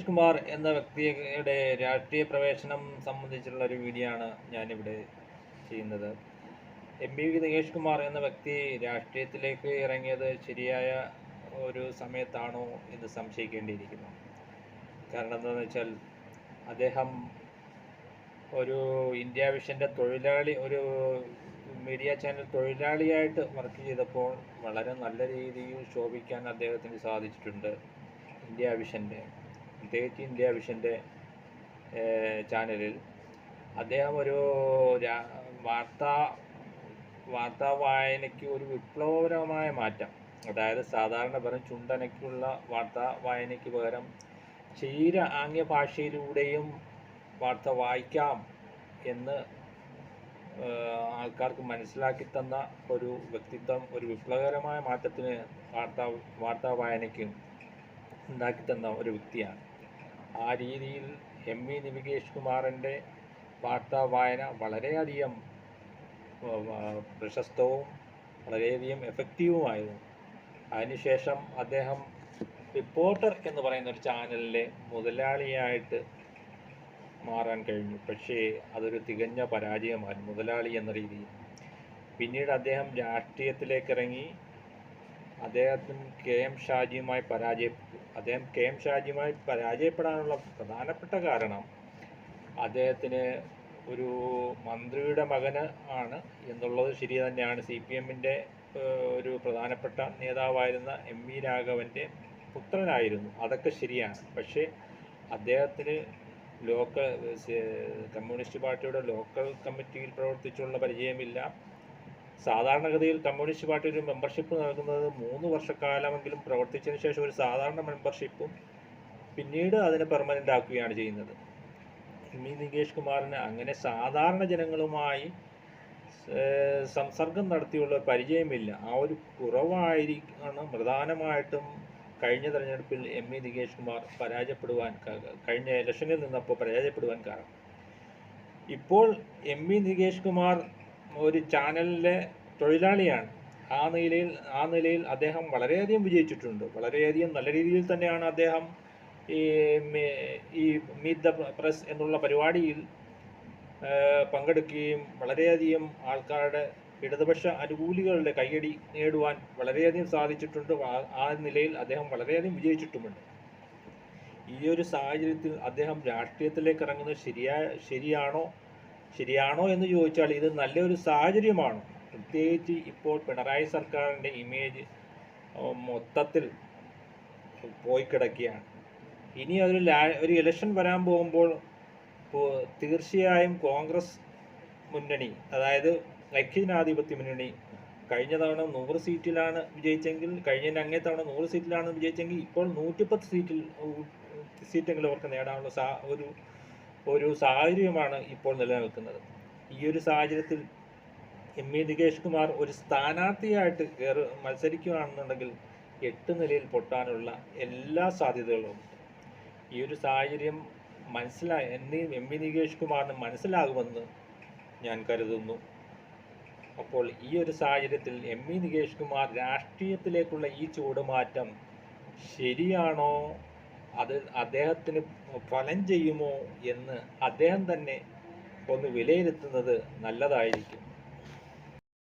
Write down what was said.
നികേഷ് കുമാർ എന്ന വ്യക്തിയുടെ രാഷ്ട്രീയ പ്രവേശനം സംബന്ധിച്ചുള്ള ഒരു വീഡിയോ ആണ് ഞാനിവിടെ ചെയ്യുന്നത്. നികേഷ് കുമാർ എന്ന വ്യക്തി രാഷ്ട്രീയത്തിലേക്ക് ഇറങ്ങിയത് ശരിയായ ഒരു സമയത്താണോ എന്ന് സംശയിക്കേണ്ടിയിരിക്കുന്നു. കാരണം എന്താണെന്ന് വെച്ചാൽ അദ്ദേഹം ഒരു ഇന്ത്യ വിഷൻ്റെ ഒരു മീഡിയ ചാനൽ തൊഴിലാളിയായിട്ട് വർക്ക് ചെയ്തപ്പോൾ വളരെ നല്ല രീതിയിൽ ശോഭിക്കാൻ അദ്ദേഹത്തിന് സാധിച്ചിട്ടുണ്ട്. പ്രത്യേകിച്ച് ഇന്ത്യ വിഷൻ്റെ ചാനലിൽ അദ്ദേഹം ഒരു വാർത്താ വായനയ്ക്ക് ഒരു വിപ്ലവകരമായ മാറ്റം, അതായത് സാധാരണ വെറും ചുണ്ടനയ്ക്കുള്ള വാർത്താ വായനയ്ക്ക് പകരം ആംഗ്യ ഭാഷയിലൂടെയും വാർത്ത വായിക്കാം എന്ന് ആൾക്കാർക്ക് മനസ്സിലാക്കി തന്ന ഒരു വ്യക്തിത്വം, ഒരു വിപ്ലവകരമായ മാറ്റത്തിന് വാർത്താ വായനയ്ക്ക് ഉണ്ടാക്കി തന്ന ഒരു വ്യക്തിയാണ്. ആ രീതിയിൽ നികേഷ് കുമാറിൻ്റെ വാർത്താ വായന വളരെയധികം പ്രശസ്തവും വളരെയധികം എഫക്റ്റീവുമായിരുന്നു. അതിനുശേഷം അദ്ദേഹം റിപ്പോർട്ടർ എന്ന് പറയുന്ന ഒരു ചാനലിലെ മുതലാളിയായിട്ട് മാറാൻ കഴിഞ്ഞു. പക്ഷേ അതൊരു തികഞ്ഞ പരാജയമായിരുന്നു മുതലാളി എന്ന രീതിയിൽ. പിന്നീട് അദ്ദേഹം രാഷ്ട്രീയത്തിലേക്ക് ഇറങ്ങി. അദ്ദേഹത്തിന് കെ എം ഷാജിയുമായി പരാജയപ്പെടാനുള്ള പ്രധാനപ്പെട്ട കാരണം അദ്ദേഹത്തിന് ഒരു മന്ത്രിയുടെ മകന് ആണ് എന്നുള്ളത് ശരി തന്നെയാണ്. CPM-ൻ്റെ ഒരു പ്രധാനപ്പെട്ട നേതാവായിരുന്ന MV രാഘവൻ്റെ പുത്രനായിരുന്നു, അതൊക്കെ ശരിയാണ്. പക്ഷേ അദ്ദേഹത്തിന് കമ്മ്യൂണിസ്റ്റ് പാർട്ടിയുടെ ലോക്കൽ കമ്മിറ്റിയിൽ പ്രവർത്തിച്ചുള്ള പരിചയമില്ല. സാധാരണഗതിയിൽ കമ്മ്യൂണിസ്റ്റ് പാർട്ടി ഒരു മെമ്പർഷിപ്പ് നൽകുന്നത് 3 വർഷക്കാലമെങ്കിലും പ്രവർത്തിച്ചതിന് ശേഷം ഒരു സാധാരണ മെമ്പർഷിപ്പും പിന്നീട് അതിനെ പെർമനൻ്റ് ആക്കുകയാണ് ചെയ്യുന്നത്. നികേഷ് കുമാറിന് അങ്ങനെ സാധാരണ ജനങ്ങളുമായി സംസർഗം നടത്തിയുള്ള പരിചയമില്ല. ആ ഒരു കുറവായിരിക്കണം പ്രധാനമായിട്ടും കഴിഞ്ഞ തെരഞ്ഞെടുപ്പിൽ നികേഷ് കുമാർ കഴിഞ്ഞ ഇലക്ഷനിൽ നിന്നപ്പോൾ പരാജയപ്പെടുവാൻ കാരണം. ഇപ്പോൾ നികേഷ് കുമാർ ഒരു ചാനലിലെ തൊഴിലാളിയാണ്. ആ നിലയിൽ അദ്ദേഹം വളരെയധികം വിജയിച്ചിട്ടുണ്ട്. വളരെയധികം നല്ല രീതിയിൽ തന്നെയാണ് അദ്ദേഹം ഈ മീറ്റ് ദ പ്രസ് എന്നുള്ള പരിപാടിയിൽ പങ്കെടുക്കുകയും വളരെയധികം ആൾക്കാരുടെ ഇടതുപക്ഷ അനുകൂലികളുടെ കയ്യടി നേടുവാൻ വളരെയധികം സാധിച്ചിട്ടുണ്ട്. ആ നിലയിൽ അദ്ദേഹം വളരെയധികം വിജയിച്ചിട്ടുമുണ്ട്. ഈ ഒരു സാഹചര്യത്തിൽ അദ്ദേഹം രാഷ്ട്രീയത്തിലേക്ക് ഇറങ്ങുന്നത് ശരിയാണോ എന്ന് ചോദിച്ചാൽ ഇത് നല്ലൊരു സാഹചര്യമാണ്. പ്രത്യേകിച്ച് ഇപ്പോൾ പിണറായി സർക്കാരിൻ്റെ ഇമേജ് മൊത്തത്തിൽ പോയി കിടക്കുകയാണ്. ഇനി ഒരു ഇലക്ഷൻ വരാൻ പോകുമ്പോൾ തീർച്ചയായും കോൺഗ്രസ് മുന്നണി, അതായത് ഐക്യജനാധിപത്യ മുന്നണി കഴിഞ്ഞ തവണ 100 സീറ്റിലാണ് വിജയിച്ചെങ്കിൽ, അങ്ങേ തവണ 100 സീറ്റിലാണ് വിജയിച്ചെങ്കിൽ ഇപ്പോൾ 110 സീറ്റെങ്കിലും അവർക്ക് നേടാനുള്ള ഒരു സാഹചര്യമാണ് ഇപ്പോൾ നിലനിൽക്കുന്നത്. ഈ ഒരു സാഹചര്യത്തിൽ നികേഷ് കുമാർ ഒരു സ്ഥാനാർത്ഥിയായിട്ട് മത്സരിക്കുകയാണെന്നുണ്ടെങ്കിൽ 8 നിലയിൽ പൊട്ടാനുള്ള എല്ലാ സാധ്യതകളും. ഈ ഒരു സാഹചര്യം നികേഷ് കുമാറിന് മനസ്സിലാകുമെന്ന് ഞാൻ കരുതുന്നു. അപ്പോൾ ഈ ഒരു സാഹചര്യത്തിൽ നികേഷ് കുമാർ രാഷ്ട്രീയത്തിലേക്കുള്ള ഈ ചുവടുമാറ്റം ശരിയാണോ, അത് അദ്ദേഹത്തിന് ഫലം ചെയ്യുമോ എന്ന് അദ്ദേഹം തന്നെ ഒന്ന് വിലയിരുത്തുന്നത് നല്ലതായിരിക്കും.